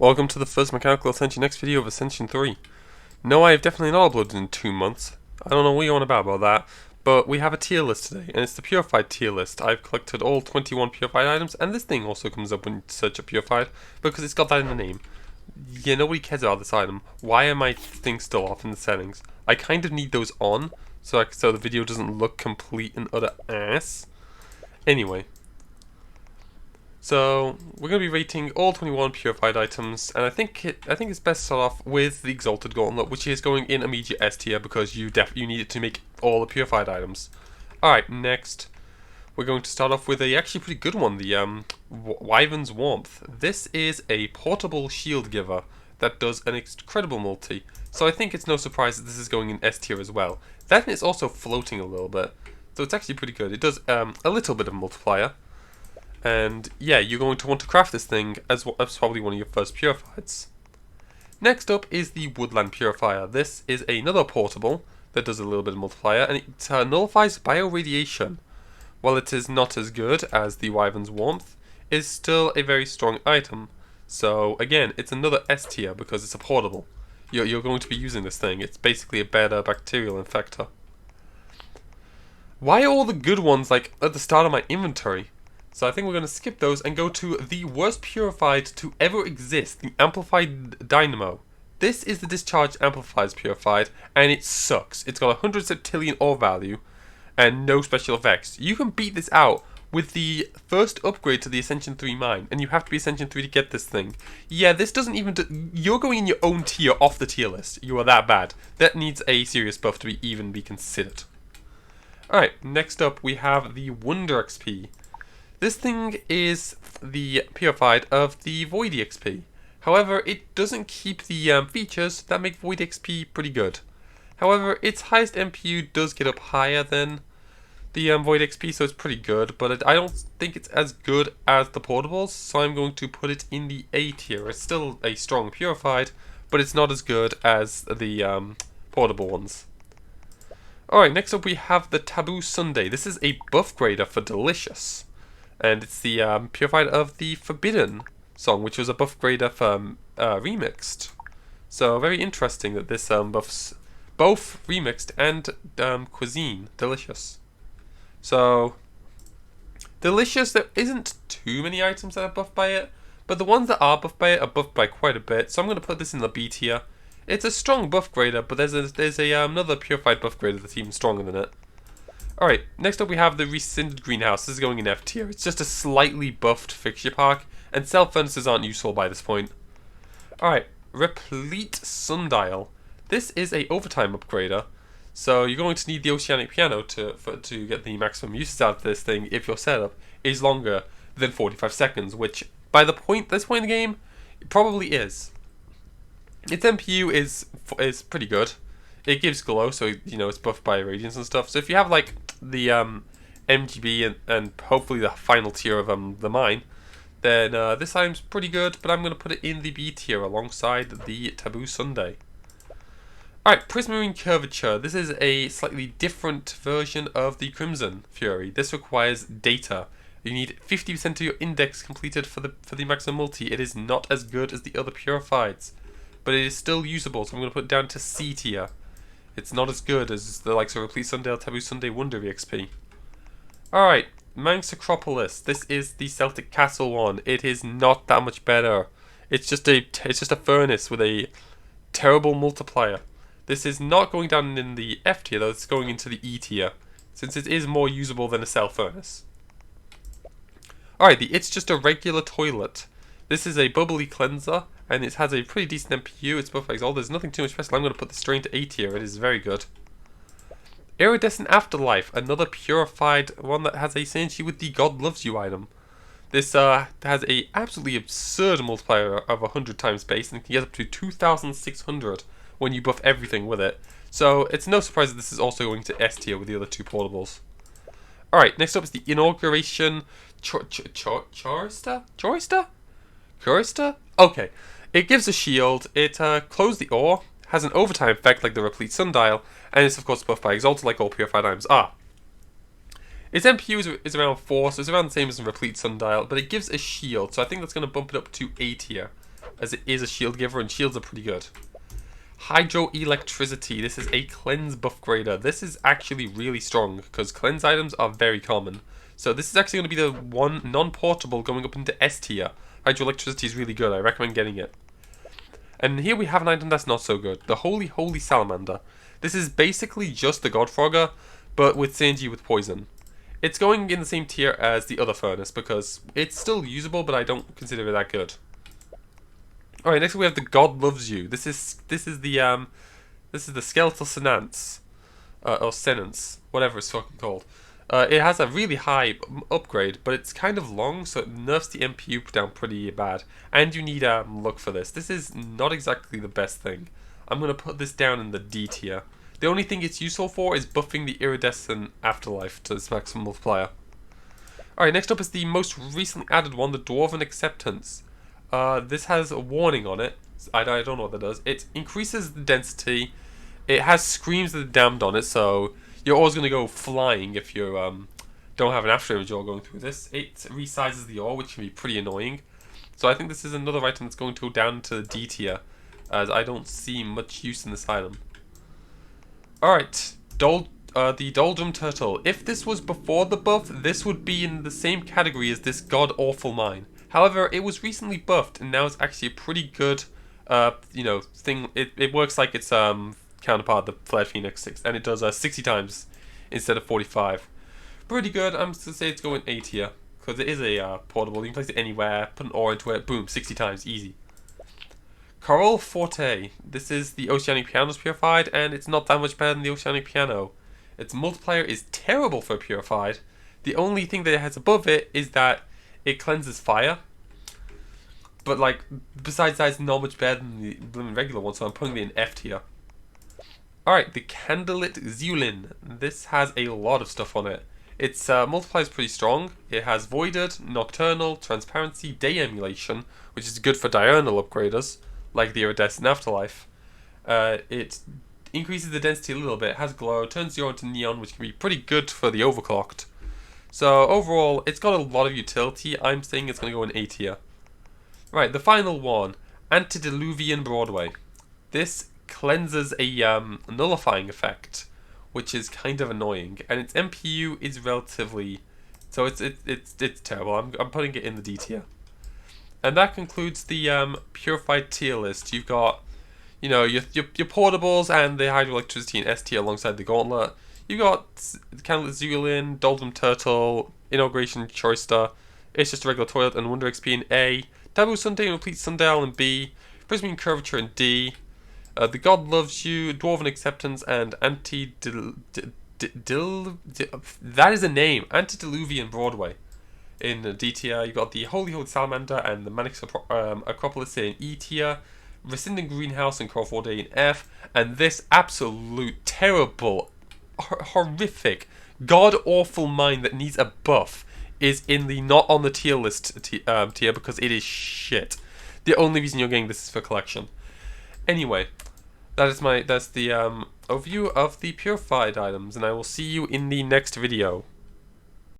Welcome to the first Mechanical Ascension X video of Ascension 3. No, I have definitely not uploaded in 2 months. I don't know what you're on about that, but we have a tier list today, and it's the Purified tier list. I've collected all 21 Purified items, and this thing also comes up when you search a Purified, because it's got that in the name. Yeah, nobody cares about this item. Why are my things still off in the settings? I kind of need those on, so the video doesn't look complete and utter ass. Anyway. So we're going to be rating all 21 Purified items, and I think it's best to start off with the Exalted Gauntlet, which is going in immediate S tier because you need it to make all the Purified items. Alright, next we're going to start off with a actually pretty good one, the Wyvern's Warmth. This is a portable shield giver that does an incredible multi, so I think it's no surprise that this is going in S tier as well. Then it's also floating a little bit, so it's actually pretty good. It does a little bit of multiplier. And yeah, you're going to want to craft this thing as probably one of your first Purifieds. Next up is the Woodland Purifier. This is another portable that does a little bit of multiplier, and it nullifies bioradiation. While it is not as good as the Wyvern's Warmth, it is still a very strong item. So again, it's another S tier because it's a portable. You're going to be using this thing. It's basically a better bacterial infector. Why are all the good ones like at the start of my inventory? So I think we're going to skip those and go to the worst Purified to ever exist, the Amplified Dynamo. This is the Discharge Amplifiers Purified, and it sucks. It's got 100 septillion ore value and no special effects. You can beat this out with the first upgrade to the Ascension 3 mine, and you have to be Ascension 3 to get this thing. Yeah, this doesn't even you're going in your own tier off the tier list. You are that bad. That needs a serious buff to even be considered. Alright, next up we have the Wonder XP. This thing is the Purified of the Void XP. However, it doesn't keep the features that make Void XP pretty good. However, its highest MPU does get up higher than the Void XP, so it's pretty good, but I don't think it's as good as the portables, so I'm going to put it in the A tier. It's still a strong Purified, but it's not as good as the portable ones. Alright, next up we have the Taboo Sundae. This is a buff grader for Delicious. And it's the Purified of the Forbidden song, which was a buff grader for Remixed. So very interesting that this buffs both Remixed and Cuisine, Delicious. So, Delicious, there isn't too many items that are buffed by it, but the ones that are buffed by it are buffed by quite a bit, so I'm going to put this in the B tier. It's a strong buff grader, but there's another Purified buff grader that's even stronger than it. Alright, next up we have the Rescinded Greenhouse. This is going in F tier. It's just a slightly buffed fixture park, and cell furnaces aren't useful by this point. Alright, Replete Sundial. This is a overtime upgrader, so you're going to need the Oceanic Piano to get the maximum uses out of this thing if your setup is longer than 45 seconds, which by this point in the game, it probably is. Its MPU is pretty good. It gives glow, so you know it's buffed by radiance and stuff. So if you have like the MGB and hopefully the final tier of the mine, then this item's pretty good. But I'm going to put it in the B tier alongside the Taboo Sundae. Alright, Prismarine Curvature. This is a slightly different version of the Crimson Fury. This requires data. You need 50% of your index completed for the maximum multi. It is not as good as the other Purifieds, but it is still usable. So I'm going to put it down to C tier. It's not as good as the likes of Replete Sundial, Taboo Sundae, Wonder XP. Alright, Manx Acropolis. This is the Celtic Castle one. It is not that much better. It's just a furnace with a terrible multiplier. This is not going down in the F tier though, it's going into the E tier, since it is more usable than a cell furnace. Alright, It's Just a Regular Toilet. This is a bubbly cleanser, and it has a pretty decent MPU. It's buff exalt. There's nothing too much special. I'm going to put the strain to A tier. It is very good. Iridescent Afterlife, another Purified one that has a synergy with the God Loves You item. This has a absolutely absurd multiplier of 100 times base, and can get up to 2,600 when you buff everything with it. So it's no surprise that this is also going to S tier with the other two portables. Alright, next up is the Inauguration Chorister? Okay. It gives a shield, it closes the ore, has an overtime effect like the Replete Sundial, and it's of course buffed by Exalted like all Purified items are. Its MPU is around 4, so it's around the same as the Replete Sundial, but it gives a shield, so I think that's going to bump it up to A tier. as it is a shield giver, and shields are pretty good. Hydroelectricity. This is a cleanse buff grader. This is actually really strong because cleanse items are very common. So this is actually going to be the one non-portable going up into S tier. Hydroelectricity is really good. I recommend getting it. And here we have an item that's not so good. The Holy Salamander. This is basically just the Godfrogger, but with synergy with poison. It's going in the same tier as the other furnace because it's still usable, but I don't consider it that good. All right, next we have the God Loves You. This is the Skeletal Senance, or Senance, whatever it's fucking called. It has a really high upgrade, but it's kind of long, so it nerfs the MPU down pretty bad. And you need luck for this. This is not exactly the best thing. I'm gonna put this down in the D tier. The only thing it's useful for is buffing the iridescent afterlife to its maximum multiplier. All right, next up is the most recently added one, the Dwarven Acceptance. This has a warning on it. I don't know what that does. It increases the density. It has Screams of the Damned on it, so you're always going to go flying if you don't have an afterimage ore going through this. It resizes the ore, which can be pretty annoying. So I think this is another item that's going to go down to the D tier, as I don't see much use in this item. Alright, the Doldrum Turtle. If this was before the buff, this would be in the same category as this god-awful mine. However, it was recently buffed, and now it's actually a pretty good, thing. It works like its counterpart, the Flared Phoenix, and it does 60 times instead of 45. Pretty good. I'm going to say it's going A tier because it is a portable. You can place it anywhere, put an ore into it, boom, 60 times, easy. Coral Forte. This is the Oceanic Piano's Purified, and it's not that much better than the Oceanic Piano. Its multiplier is terrible for Purified. The only thing that it has above it is that it cleanses fire. But, like, besides that, it's not much better than the regular one, so I'm putting it in F tier. Alright, the Candlelit Zeulin. This has a lot of stuff on it. Its multiplier is pretty strong. It has Voided, Nocturnal, Transparency, Day Emulation, which is good for diurnal upgraders, like the Iridescent Afterlife. It increases the density a little bit, has glow, turns zero into neon, which can be pretty good for the overclocked. So overall, it's got a lot of utility. I'm saying it's going to go in A tier. Right, the final one, Antediluvian Broadway. This cleanses a nullifying effect, which is kind of annoying, and its MPU is relatively, so it's terrible. I'm putting it in the D tier. And that concludes the Purified tier list. You've got, your portables and the Hydroelectricity in S tier alongside the Gauntlet. You got Candlelit Zeulin, Doldrum Turtle, Inauguration Choister. It's just a regular toilet, and Wonder XP in A. Taboo Sunday and Replete Sundial in B. Prismatic Curvature in D. The God Loves You, Dwarven Acceptance, and that is a name, Antediluvian Broadway in D tier. You got the Holy Salamander and the Manix Acropolis in E tier. Rescinding Greenhouse and Crawford in F, and this absolute terrible, horrific, god-awful mine that needs a buff is in the not on the tier list tier because it is shit. The only reason you're getting this is for collection. Anyway, that's the overview of the Purified items, and I will see you in the next video.